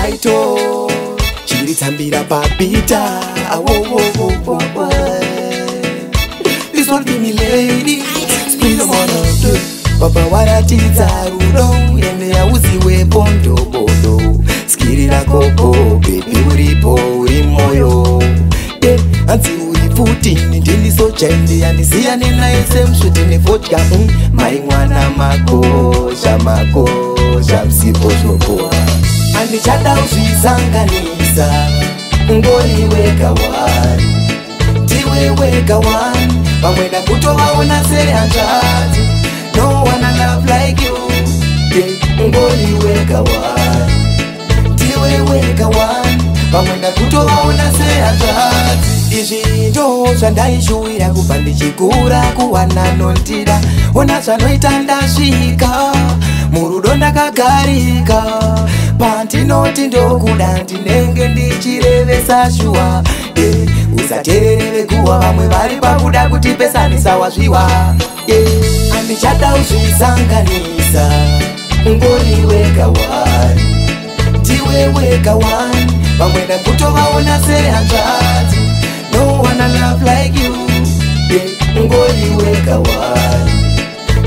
aito chiritsambira papita. This one for me lady, spring on up. Papa waratidza rudo ende yauziwe pondo bodo. Skirira koko baby uripo uri moyo. Anzi uri futi ndini so chende yanisiya nina SM shuti ne vodka. Mai mwana mako shamsipo shopoa. Andichada uzvisanganisa ngori wega wani tiwe wega wani vamwe ndakutovaona sehanzvadzi. No one I love like you, ngori wega wani tiwe wega wani vamwe ndakutovaona sehanzvadzi. Izvi ndo zvandaishuwira kubva ndichikura kuwana nondida. Ona zvanoita ndasvika murudo ndakagarika. Pandinoti ndokuda ndinenge ndichirevesa shuwa. Usaterere kuwa vamwe vari pakuda kutipesanisa wazviwa. Andichada uzvisanganisa ngori wega wani tiwe wega wani vamwe ndakutovaona sehanzvadzi. No one I love like you, ngori wega wani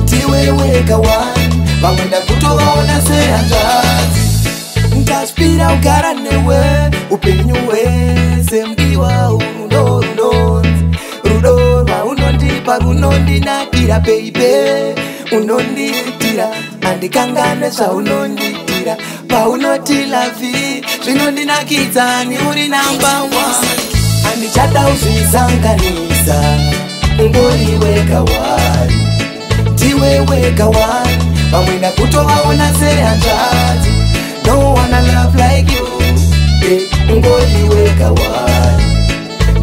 tiwe wega wani vamwe ndakutovaona sehanzvadzi. Ndaspira ugara newe upenyu hwese mdiwa rudo rwaunondipa runondinakira baby. Unonditira andikangane zvaunonditira paunoti lavi zvinondinakidza ni uri number one. Andichada uzvisanganisa ngori wega wani tiwe wega wani vamwe ndakutovaona sehanzvadzi. No one I love like you, ngori wega wani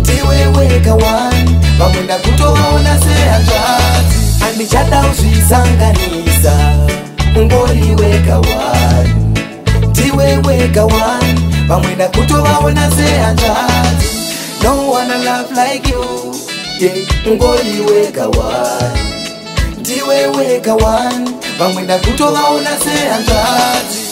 tiwe wega wani vamwe ndakutovaona sehanzvadzi. Andichada uzvisanganisa ngori wega wani tiwe wega wani vamwe ndakutovaona sehanzvadzi. No one I love like you, ngori wega wani tiwe wega wani vamwe ndakutovaona sehanzvadzi.